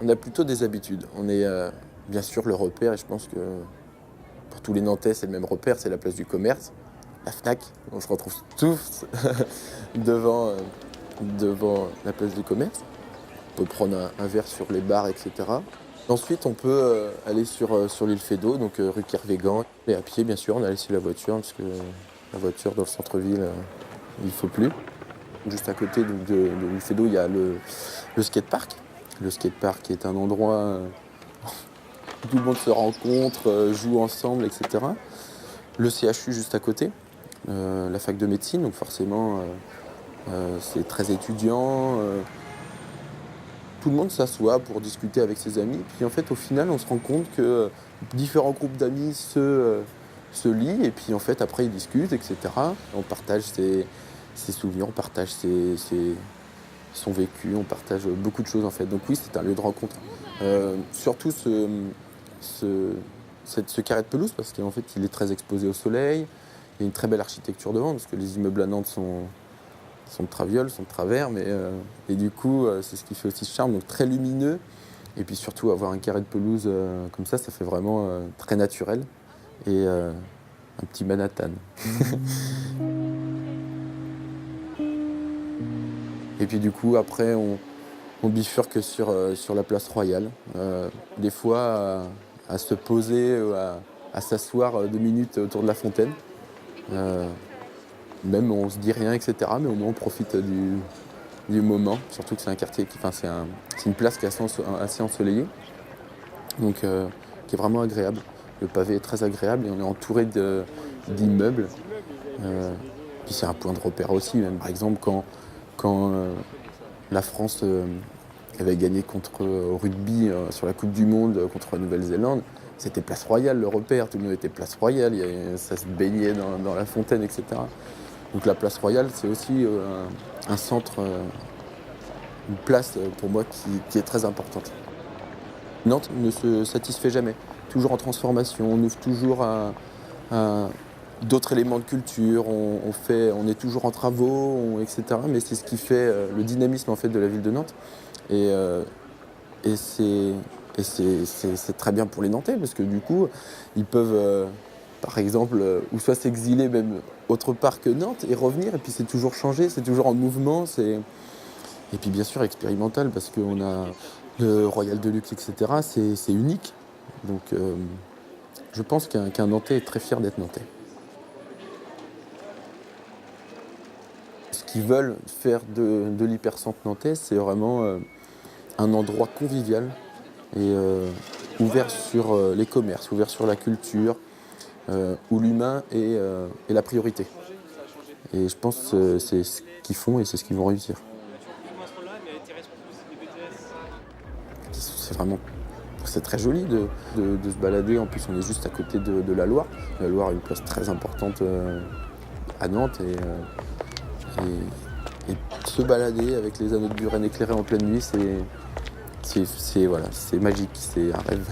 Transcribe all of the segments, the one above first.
On a plutôt des habitudes. On est bien sûr le repère et je pense que pour tous les Nantais, c'est le même repère, c'est la place du commerce, la Fnac. On se retrouve tous devant, devant la place du commerce. On peut prendre un verre sur les bars, etc. Ensuite, on peut aller sur l'île Feydeau, donc rue Kervégan. Et à pied, bien sûr, on a laissé la voiture, parce que la voiture dans le centre-ville, il ne faut plus. Juste à côté de l'île Feydeau, il y a le skatepark. Le skatepark est un endroit où tout le monde se rencontre, joue ensemble, etc. Le CHU juste à côté, la fac de médecine, donc forcément, c'est très étudiant. Tout le monde s'assoit pour discuter avec ses amis. Puis en fait, au final, on se rend compte que différents groupes d'amis se lient. Et puis en fait, après, ils discutent, etc. On partage ses souvenirs, on partage son vécu, on partage beaucoup de choses en fait. Donc oui, c'est un lieu de rencontre. Surtout ce carré de pelouse, parce qu'en fait, il est très exposé au soleil. Il y a une très belle architecture devant, parce que les immeubles à Nantes sont de traviole, sont de travers, et du coup, c'est ce qui fait aussi ce charme, donc très lumineux. Et puis surtout, avoir un carré de pelouse comme ça fait vraiment très naturel. Et un petit Manhattan. Et puis du coup, après, on bifurque sur la place Royale. Des fois, à se poser, à s'asseoir 2 minutes autour de la fontaine. Même on se dit rien, etc. Mais au moins on profite du moment. Surtout que c'est un quartier, c'est une place qui est assez ensoleillée, donc qui est vraiment agréable. Le pavé est très agréable et on est entouré d'immeubles. Puis c'est un point de repère aussi. Même par exemple quand la France avait gagné au rugby sur la Coupe du Monde contre la Nouvelle-Zélande, c'était Place Royale le repère. Tout le monde était Place Royale. Ça se baignait dans la fontaine, etc. Donc la place Royale, c'est aussi un centre, une place pour moi qui est très importante. Nantes ne se satisfait jamais, toujours en transformation, on ouvre toujours à d'autres éléments de culture, on est toujours en travaux, etc. Mais c'est ce qui fait le dynamisme en fait, de la ville de Nantes. Et, euh, et c'est très bien pour les Nantais, parce que du coup, ils peuvent, par exemple, ou soit s'exiler même autre part que Nantes et revenir, et puis c'est toujours changé, c'est toujours en mouvement, et puis bien sûr expérimental, parce qu'on a le Royal Deluxe, etc. C'est unique. Donc je pense qu'un Nantais est très fier d'être Nantais. Ce qu'ils veulent faire de l'hypercentre nantais, c'est vraiment un endroit convivial et ouvert sur les commerces, ouvert sur la culture, où l'humain est la priorité. Et je pense que c'est ce qu'ils font et c'est ce qu'ils vont réussir. C'est très joli de se balader. En plus, on est juste à côté de la Loire. La Loire a une place très importante à Nantes. Et se balader avec les anneaux de Buren éclairés en pleine nuit, c'est magique, c'est un rêve.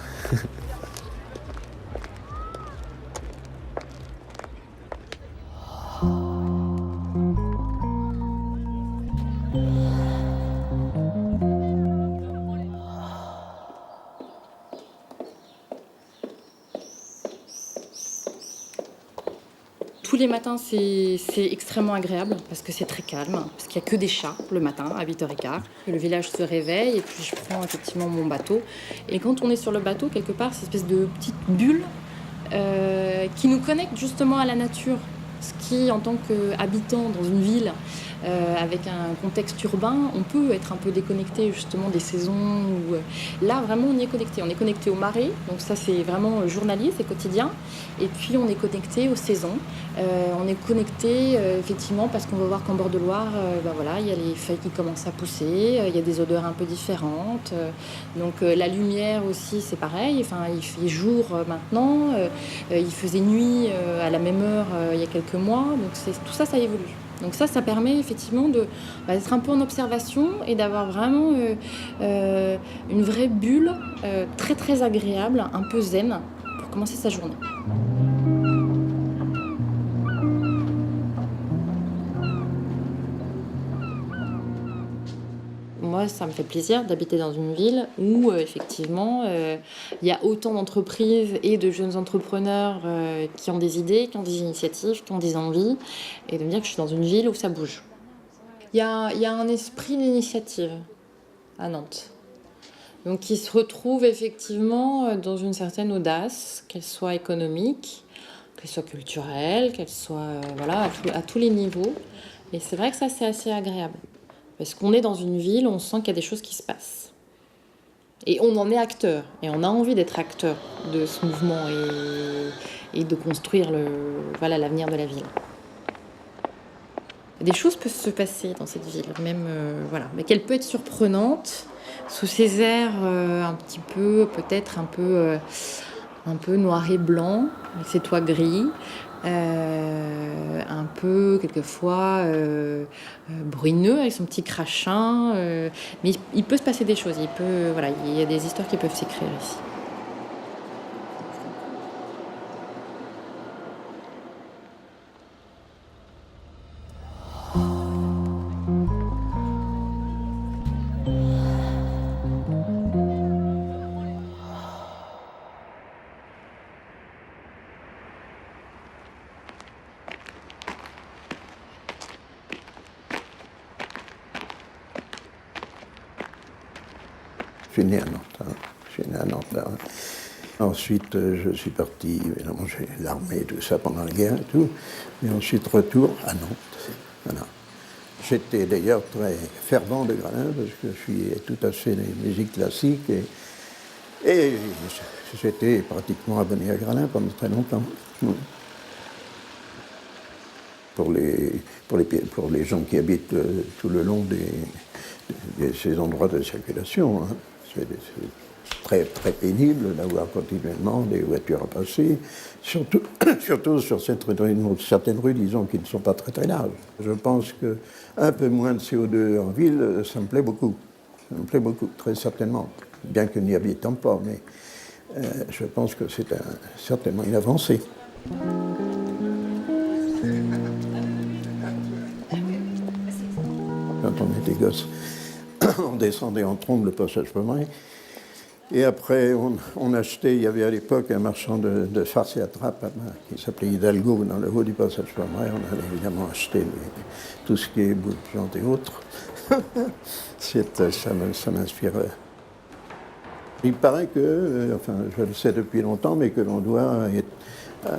Tous les matins, c'est extrêmement agréable parce que c'est très calme, parce qu'il n'y a que des chats le matin à 8h15. Le village se réveille et puis je prends effectivement mon bateau. Et quand on est sur le bateau, quelque part, c'est une espèce de petite bulle qui nous connecte justement à la nature. Ce qui, en tant qu'habitant dans une ville avec un contexte urbain, on peut être un peu déconnecté justement des saisons. Là, vraiment, on y est connecté. On est connecté aux marées, donc ça, c'est vraiment journalier, c'est quotidien. Et puis, on est connecté aux saisons. On est connecté, effectivement, parce qu'on va voir qu'en bord de Loire, voilà, il y a les feuilles qui commencent à pousser, il y a des odeurs un peu différentes. Donc, la lumière aussi, c'est pareil. Enfin, il fait jour maintenant. Il faisait nuit à la même heure il y a quelques mois. Donc, tout ça, ça évolue. Donc ça permet effectivement d'être un peu en observation et d'avoir vraiment une vraie bulle très très agréable, un peu zen pour commencer sa journée. moi, ça me fait plaisir d'habiter dans une ville où, effectivement, il y a autant d'entreprises et de jeunes entrepreneurs, qui ont des idées, qui ont des initiatives, qui ont des envies et de me dire que je suis dans une ville où ça bouge. Il y a un esprit d'initiative à Nantes. Donc qui se retrouve effectivement dans une certaine audace, qu'elle soit économique, qu'elle soit culturelle, qu'elle soit voilà, à tous les niveaux. Et c'est vrai que ça, c'est assez agréable. Parce qu'on est dans une ville, on sent qu'il y a des choses qui se passent. Et on en est acteur. Et on a envie d'être acteur de ce mouvement et de construire voilà, l'avenir de la ville. Des choses peuvent se passer dans cette ville, même voilà, mais qu'elle peut être surprenante sous ces airs un petit peu, peut-être un peu noir et blanc, avec ses toits gris, un peu quelquefois bruneux avec son petit crachin, mais il peut se passer des choses. Voilà, il y a des histoires qui peuvent s'écrire ici. Je suis né à Nantes. Je suis né à Nantes. Là. Ensuite, je suis parti, évidemment, j'ai l'armée, tout ça, pendant la guerre et tout. Et ensuite, retour à Nantes. Voilà. J'étais d'ailleurs très fervent de Gralin, parce que je suis tout à fait des musiques classiques. Et j'étais pratiquement abonné à Gralin pendant très longtemps. Pour les gens qui habitent tout le long de ces endroits de circulation, hein. C'est très, très pénible d'avoir continuellement des voitures à passer, surtout sur certaines rues, disons, qui ne sont pas très très larges. Je pense qu'un peu moins de CO2 en ville, ça me plaît beaucoup. Ça me plaît beaucoup, très certainement. Bien que n'y habitant pas, mais je pense que c'est certainement une avancée. Quand on était gosse, on descendait en trombe le passage Pommeraye. Et après, on achetait, il y avait à l'époque un marchand de farce et attrape qui s'appelait Hidalgo dans le haut du passage Pommeraye. On allait évidemment acheter tout ce qui est bout de plantes et autres. Ça m'inspire. Il paraît que, enfin je le sais depuis longtemps, mais que l'on doit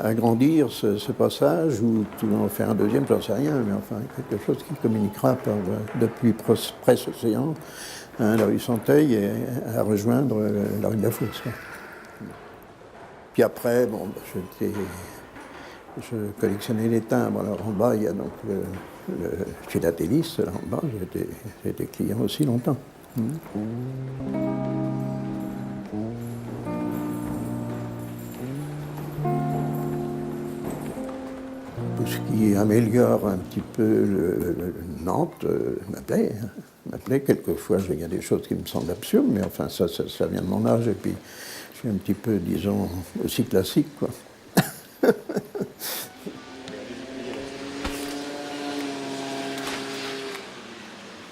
agrandir ce passage ou en faire un deuxième, j'en sais rien, mais enfin quelque chose qui communiquera depuis Presse Océan, la rue Santeil, et à rejoindre la rue de la Fosse. Puis après, bon, je collectionnais les timbres. Alors en bas, il y a donc le philatéliste, là en bas, j'ai été client aussi longtemps. Tout ce qui améliore un petit peu Nantes m'appelait. Quelquefois, il y a des choses qui me semblent absurdes, mais enfin, ça vient de mon âge, et puis je suis un petit peu, disons, aussi classique, quoi.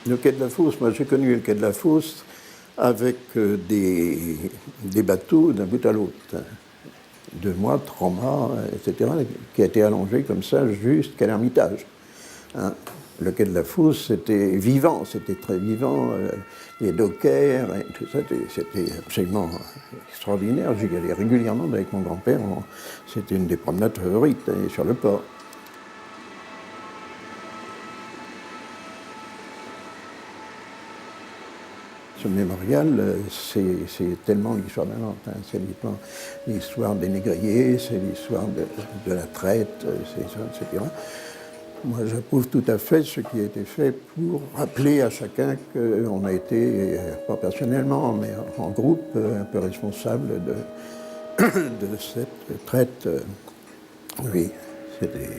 Le quai de la Fosse, moi j'ai connu le quai de la Fosse avec des bateaux d'un bout à l'autre. 2 mois, 3 mois, etc., qui a été allongé comme ça jusqu'à l'Ermitage. Hein. Le quai de la Fosse, c'était vivant, c'était très vivant. Les dockers, et tout ça, c'était absolument extraordinaire. J'y allais régulièrement avec mon grand-père. C'était une des promenades favorites sur le port. Ce mémorial, c'est tellement l'histoire de Nantes. Hein. C'est l'histoire des négriers, c'est l'histoire de la traite, etc. Moi, j'approuve tout à fait ce qui a été fait pour rappeler à chacun qu'on a été, pas personnellement, mais en groupe, un peu responsable de cette traite. Oui, c'était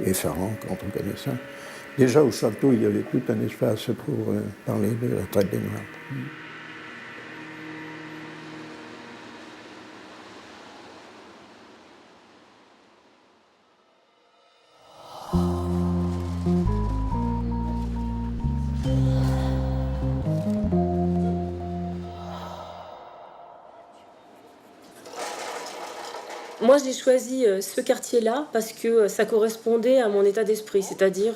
effarant quand on connaît ça. Déjà au château, il y avait tout un espace pour parler de la traite des Noirs. Moi, j'ai choisi ce quartier-là parce que ça correspondait à mon état d'esprit. C'est-à-dire,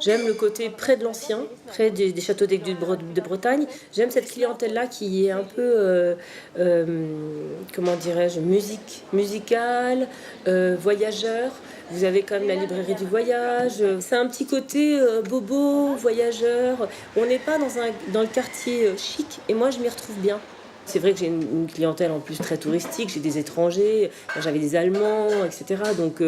j'aime le côté près de l'ancien, près des châteaux d'Aigues de Bretagne. J'aime cette clientèle-là qui est un peu, comment dirais-je, musicale, voyageur. Vous avez quand même la librairie du voyage. C'est un petit côté bobo, voyageur. On n'est pas dans le quartier chic et moi, je m'y retrouve bien. C'est vrai que j'ai une clientèle en plus très touristique, j'ai des étrangers, j'avais des Allemands, etc. Donc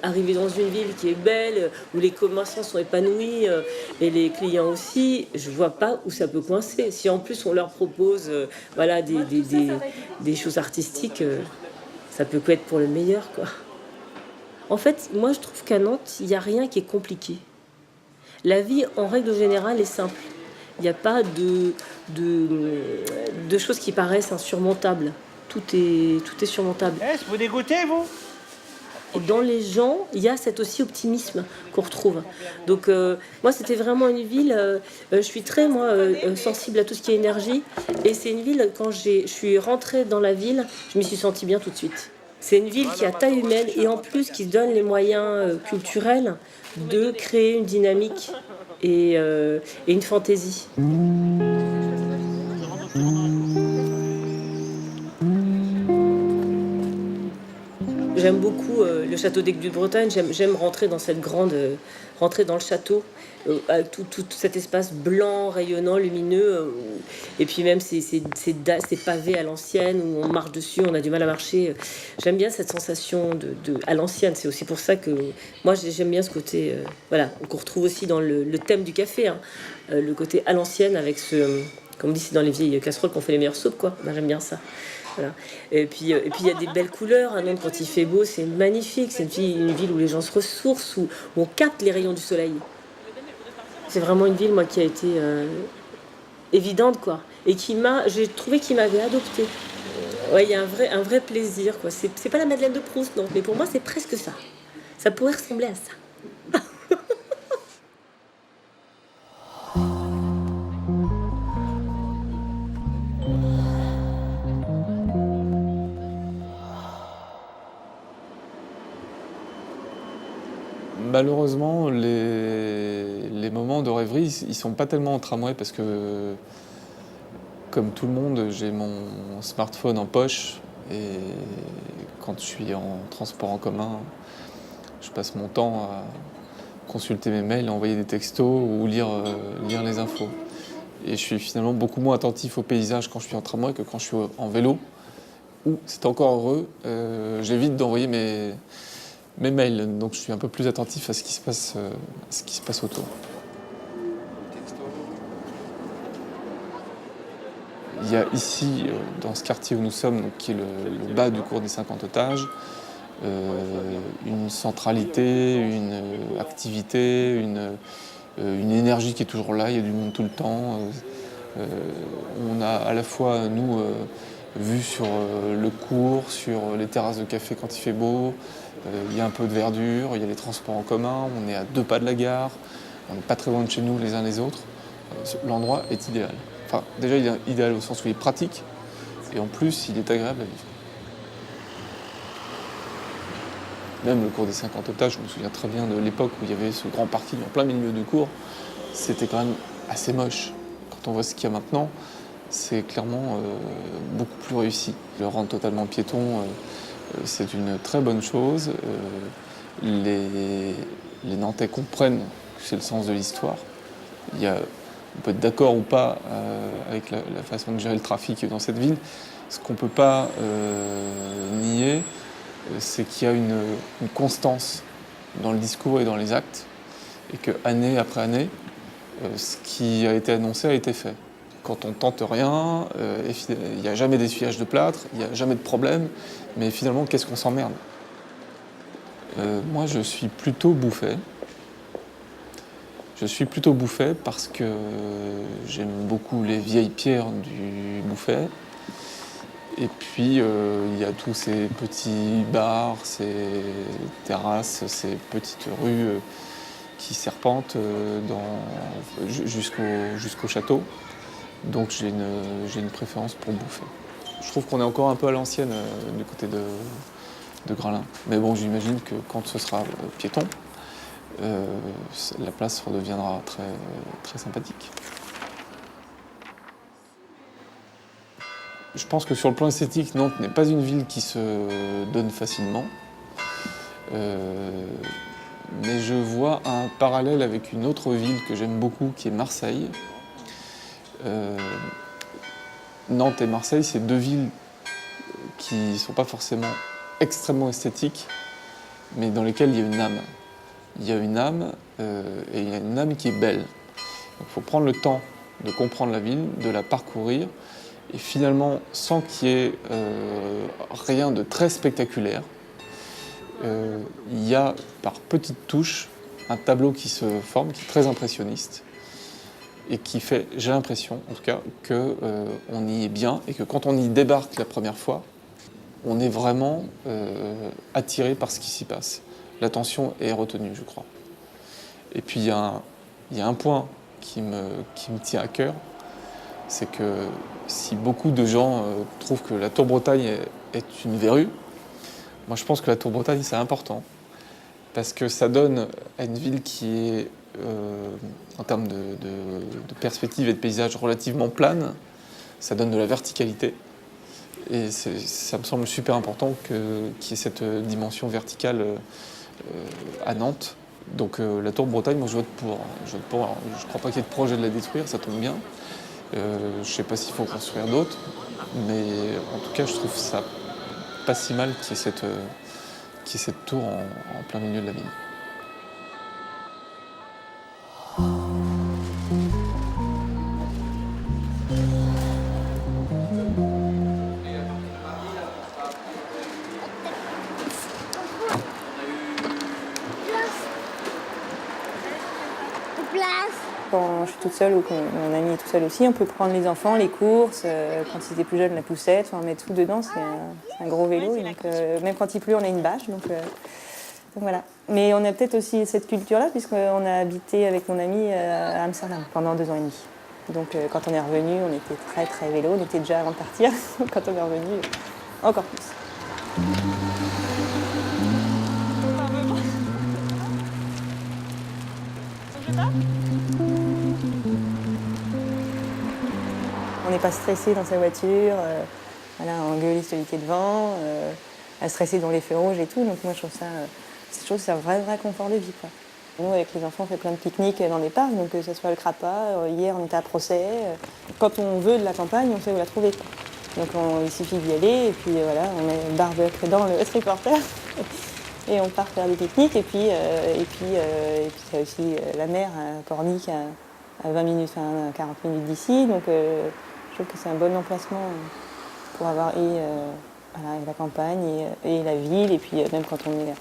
arriver dans une ville qui est belle, où les commerçants sont épanouis et les clients aussi, je vois pas où ça peut coincer. Si en plus on leur propose voilà, des choses artistiques, ça peut que être pour le meilleur, quoi. En fait, moi je trouve qu'à Nantes, il n'y a rien qui est compliqué. La vie, en règle générale, est simple. Il n'y a pas de choses qui paraissent insurmontables. Tout est surmontable. Vous dégoûtez, vous? Et dans les gens, il y a cet aussi optimisme qu'on retrouve. Donc moi, c'était vraiment une ville, je suis très sensible à tout ce qui est énergie. Et c'est une ville, quand je suis rentrée dans la ville, je m'y suis sentie bien tout de suite. C'est une ville qui a taille humaine et en plus qui donne les moyens culturels de créer une dynamique et une fantaisie. J'aime beaucoup le château d'Aigues de Bretagne. J'aime rentrer dans rentrer dans le château, avec tout cet espace blanc, rayonnant, lumineux. Et puis même ces pavés à l'ancienne où on marche dessus, on a du mal à marcher. J'aime bien cette sensation à l'ancienne. C'est aussi pour ça que moi j'aime bien ce côté, voilà, qu'on retrouve aussi dans le thème du café, hein. Le côté à l'ancienne avec comme on dit, c'est dans les vieilles casseroles qu'on fait les meilleures soupes, quoi. Ben, j'aime bien ça. Voilà. Et puis il y a des belles couleurs. À Nantes, quand il fait beau, c'est magnifique. C'est une ville où les gens se ressourcent, où on capte les rayons du soleil. C'est vraiment une ville, moi, qui a été évidente, quoi. Et j'ai trouvé qu'il m'avait adoptée. Ouais, il y a un vrai plaisir, quoi. C'est pas la Madeleine de Proust, non. Mais pour moi, c'est presque ça. Ça pourrait ressembler à ça. Malheureusement, les moments de rêverie, ils sont pas tellement en tramway parce que, comme tout le monde, j'ai mon smartphone en poche et quand je suis en transport en commun, je passe mon temps à consulter mes mails, envoyer des textos ou lire les infos. Et je suis finalement beaucoup moins attentif au paysage quand je suis en tramway que quand je suis en vélo, où c'est encore heureux, j'évite d'envoyer mes mails, donc je suis un peu plus attentif à ce qui se passe autour. Il y a ici, dans ce quartier où nous sommes, donc, qui est le bas du cours des 50 otages, une centralité, une activité, une énergie qui est toujours là, il y a du monde tout le temps. On a à la fois, nous, vu sur le cours, sur les terrasses de café quand il fait beau, il y a un peu de verdure, il y a les transports en commun, on est à 2 pas de la gare, on n'est pas très loin de chez nous les uns les autres. L'endroit est idéal. Enfin, déjà, il est idéal au sens où il est pratique, et en plus, il est agréable à vivre. Même le cours des 50 otages, je me souviens très bien de l'époque où il y avait ce grand parking en plein milieu du cours, c'était quand même assez moche. Quand on voit ce qu'il y a maintenant, c'est clairement beaucoup plus réussi. Le rendre totalement piéton, c'est une très bonne chose. Les Nantais comprennent que c'est le sens de l'histoire. On peut être d'accord ou pas avec la façon de gérer le trafic dans cette ville. Ce qu'on ne peut pas nier, c'est qu'il y a une constance dans le discours et dans les actes, et que année après année, ce qui a été annoncé a été fait. Quand on tente rien, il n'y a jamais d'essuyage de plâtre, il n'y a jamais de problème, mais finalement, qu'est-ce qu'on s'emmerde ? Moi, je suis plutôt bouffé. Je suis plutôt bouffé parce que j'aime beaucoup les vieilles pierres du Bouffay. Et puis, il y a tous ces petits bars, ces terrasses, ces petites rues qui serpentent jusqu'au château. Donc j'ai une préférence pour Bouffay. Je trouve qu'on est encore un peu à l'ancienne du côté de Graslin. Mais bon, j'imagine que quand ce sera piéton, la place redeviendra très, très sympathique. Je pense que sur le plan esthétique, Nantes n'est pas une ville qui se donne facilement. Mais je vois un parallèle avec une autre ville que j'aime beaucoup, qui est Marseille. Nantes et Marseille, c'est deux villes qui ne sont pas forcément extrêmement esthétiques, mais dans lesquelles il y a une âme. Il y a une âme, et il y a une âme qui est belle. Il faut prendre le temps de comprendre la ville, de la parcourir, et finalement, sans qu'il y ait rien de très spectaculaire, il y a par petites touches un tableau qui se forme, qui est très impressionniste, et qui fait, j'ai l'impression en tout cas, qu'on y est bien, et que quand on y débarque la première fois, on est vraiment attiré par ce qui s'y passe. L'attention est retenue, je crois. Et puis il y a un point qui me tient à cœur, c'est que si beaucoup de gens trouvent que la Tour Bretagne est une verrue, moi je pense que la Tour Bretagne c'est important, parce que ça donne à une ville qui est, en termes de perspective et de paysage, relativement plane, ça donne de la verticalité. Et ça me semble super important qu'il y ait cette dimension verticale à Nantes. Donc la Tour Bretagne, moi je vote pour. Je ne crois pas qu'il y ait de projet de la détruire, ça tombe bien. Je ne sais pas s'il faut construire d'autres, mais en tout cas je trouve ça pas si mal qu'il y ait cette tour en plein milieu de la ville. Quand je suis toute seule ou quand mon ami est tout seul aussi, on peut prendre les enfants, les courses, quand ils étaient plus jeunes, la poussette, on met tout dedans, c'est un gros vélo. Et donc, même quand il pleut, on a une bâche. Donc voilà. Mais on a peut-être aussi cette culture-là, puisqu'on a habité avec mon ami à Amsterdam pendant 2 ans et demi. Donc quand on est revenu, on était très très vélo, on était déjà avant de partir. Quand on est revenu, encore plus. On n'est pas stressé dans sa voiture, voilà, à engueuler celui qui est devant, à stresser dans les feux rouges et tout. Donc moi je trouve ça un vrai confort de vie, quoi. Nous avec les enfants on fait plein de pique-niques dans les parcs, donc que ce soit le Crapa, hier on était à Procès. Quand on veut de la campagne, on sait où la trouver, quoi. Donc il suffit d'y aller et puis voilà, on met le barbecue dans le triporteur et on part faire des pique-niques. Et puis il y a aussi la mer à Pornic à 20 minutes, enfin, 40 minutes d'ici. Donc je trouve que c'est un bon emplacement pour avoir voilà, la campagne et la ville. Et puis même quand on est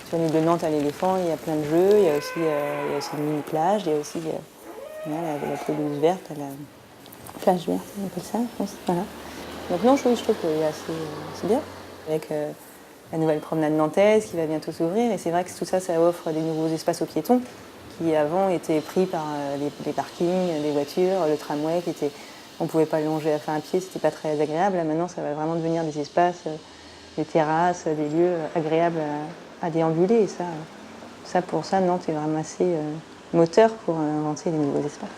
sur l'île de Nantes à l'Éléphant, il y a plein de jeux. Il y a aussi une mini-plage, il y a aussi la pelouse verte, la plage verte, on appelle ça, je pense. Voilà. Donc non, je trouve que c'est bien. Avec la nouvelle promenade nantaise qui va bientôt s'ouvrir. Et c'est vrai que tout ça, ça offre des nouveaux espaces aux piétons qui avant étaient pris par les parkings, les voitures, le tramway qui était... On ne pouvait pas le longer à fin à pied, c'était pas très agréable. Là, maintenant, ça va vraiment devenir des espaces, des terrasses, des lieux agréables à déambuler. Et ça, pour ça, Nantes est vraiment assez moteur pour inventer des nouveaux espaces.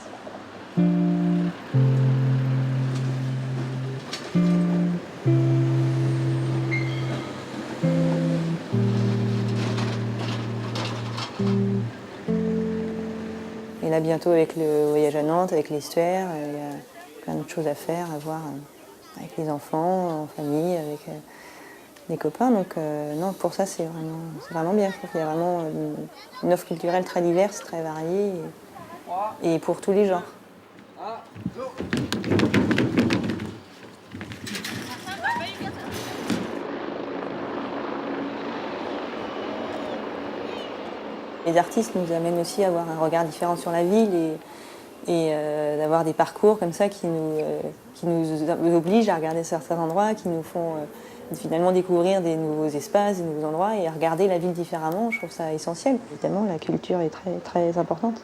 Et là, bientôt, avec le voyage à Nantes, avec l'estuaire, il y a plein d'autres choses à faire, à voir avec les enfants, en famille, avec des copains. Donc, non, pour ça, c'est vraiment bien. Je trouve qu'il y a vraiment une offre culturelle très diverse, très variée, et pour tous les genres. Les artistes nous amènent aussi à avoir un regard différent sur la ville et d'avoir des parcours comme ça qui nous obligent à regarder certains endroits, qui nous font finalement découvrir des nouveaux espaces, des nouveaux endroits et à regarder la ville différemment. Je trouve ça essentiel. Évidemment, la culture est très, très importante.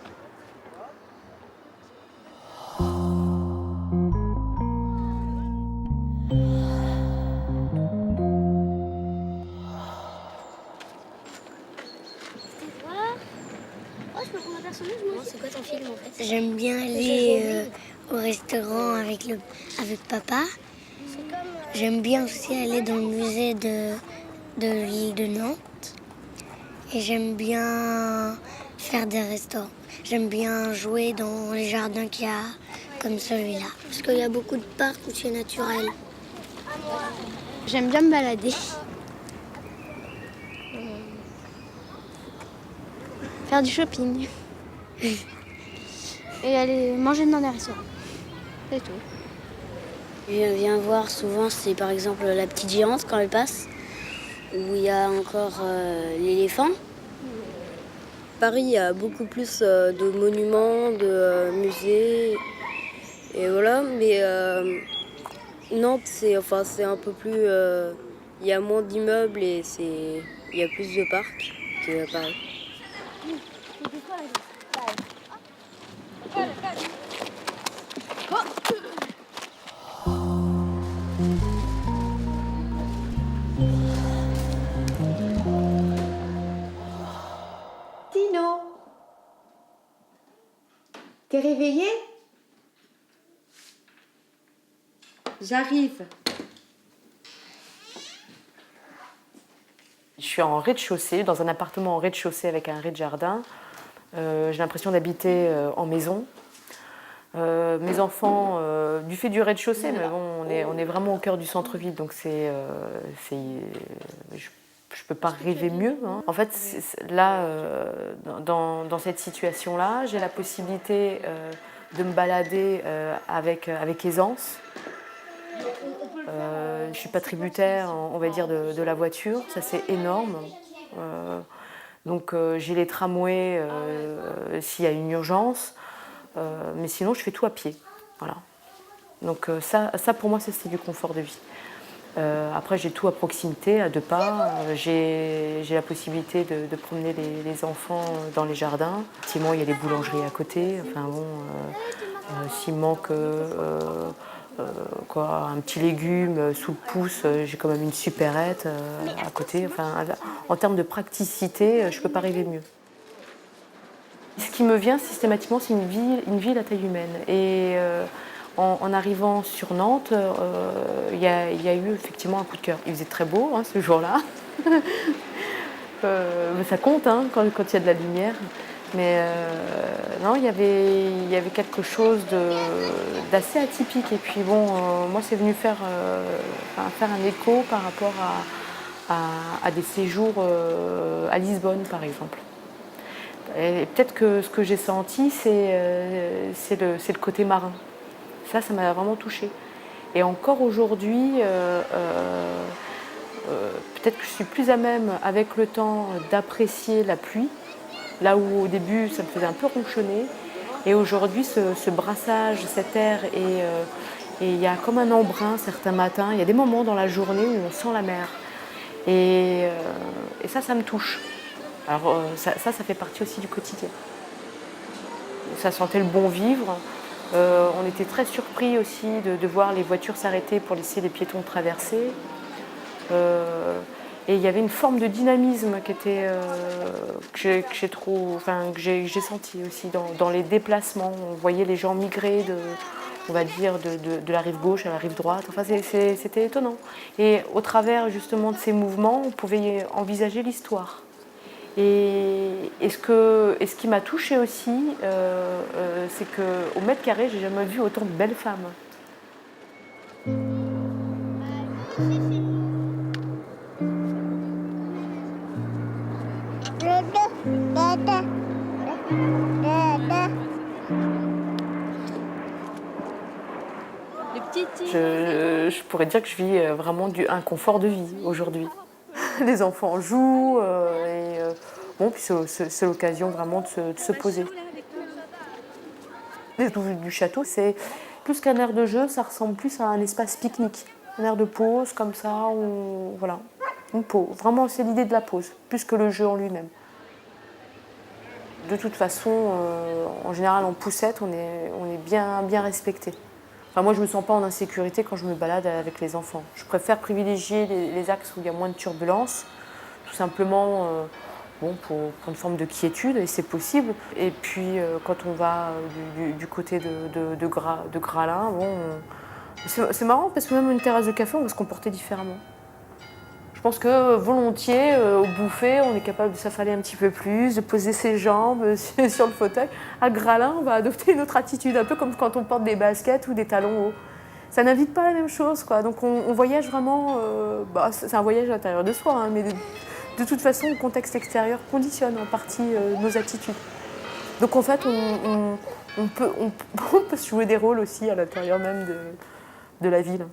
J'aime bien aller au restaurant avec papa. J'aime bien aussi aller dans le musée de l'île de Nantes. Et j'aime bien faire des restaurants. J'aime bien jouer dans les jardins qu'il y a, comme celui-là. Parce qu'il y a beaucoup de parcs où c'est naturel. J'aime bien me balader. Faire du shopping. Et aller manger dans des restaurants. C'est tout. Je viens voir souvent, c'est par exemple la petite géante quand elle passe, où il y a encore l'éléphant. Paris, il y a beaucoup plus de monuments, de musées, et voilà. Mais Nantes, c'est un peu plus... il y a moins d'immeubles et il y a plus de parcs que Paris. Tino, t'es réveillé? J'arrive. Je suis en rez-de-chaussée, dans un appartement en rez-de-chaussée avec un rez-de-jardin. J'ai l'impression d'habiter en maison. Mes enfants, du fait du rez-de-chaussée, mais bon, on est vraiment au cœur du centre-ville, donc je ne peux pas rêver mieux. Hein. En fait, là, dans cette situation-là, j'ai la possibilité de me balader avec aisance. Je ne suis pas tributaire, on va dire, de la voiture, ça c'est énorme. Donc j'ai les tramways s'il y a une urgence, mais sinon je fais tout à pied. Voilà. Donc ça pour moi c'est du confort de vie. Après j'ai tout à proximité, à 2 pas. J'ai la possibilité de promener les enfants dans les jardins. Effectivement il y a les boulangeries à côté. Enfin bon, s'il manque un petit légume sous le pouce, j'ai quand même une supérette à côté. Enfin, en termes de praticité, je ne peux pas rêver mieux. Ce qui me vient systématiquement, c'est une ville à taille humaine. Et en arrivant sur Nantes, il y a eu effectivement un coup de cœur. Il faisait très beau ce jour-là. Mais ça compte quand il y a de la lumière. Mais non, il y avait quelque chose d'assez atypique. Et puis bon, moi c'est venu faire un écho par rapport à des séjours à Lisbonne par exemple. Et peut-être que ce que j'ai senti, c'est le côté marin. Ça m'a vraiment touchée. Et encore aujourd'hui, peut-être que je suis plus à même avec le temps d'apprécier la pluie. Là où au début ça me faisait un peu ronchonner, et aujourd'hui ce brassage, cet air, et il y a comme un embrun certains matins, il y a des moments dans la journée où on sent la mer, et ça me touche. Alors ça fait partie aussi du quotidien. Ça sentait le bon vivre. On était très surpris aussi de voir les voitures s'arrêter pour laisser les piétons traverser. Et il y avait une forme de dynamisme que j'ai senti aussi dans les déplacements. On voyait les gens migrer de la rive gauche à la rive droite. Enfin, c'était étonnant. Et au travers justement de ces mouvements, on pouvait envisager l'histoire. Et ce qui m'a touchée aussi, c'est qu'au mètre carré, j'ai jamais vu autant de belles femmes. Je pourrais dire que je vis vraiment un confort de vie aujourd'hui. Les enfants jouent, puis c'est l'occasion vraiment de se poser. Les douves du château, c'est plus qu'un aire de jeu, ça ressemble plus à un espace pique-nique. Un aire de pause, comme ça, voilà, une pause. Vraiment, c'est l'idée de la pause, plus que le jeu en lui-même. De toute façon, en général, en poussette, on est bien respecté. Enfin, moi, je ne me sens pas en insécurité quand je me balade avec les enfants. Je préfère privilégier les axes où il y a moins de turbulences, tout simplement bon, pour une forme de quiétude, et c'est possible. Et puis quand on va du côté de Gralin, bon, c'est marrant parce que même une terrasse de café, on va se comporter différemment. Je pense que volontiers, au buffet, on est capable de s'affaler un petit peu plus, de poser ses jambes sur le fauteuil. À Gralin, on va adopter une autre attitude, un peu comme quand on porte des baskets ou des talons hauts. Ça n'invite pas la même chose, quoi. Donc on voyage vraiment, c'est un voyage à l'intérieur de soi, hein, mais de toute façon, le contexte extérieur conditionne en partie nos attitudes. Donc en fait, on peut se jouer des rôles aussi à l'intérieur même de la ville.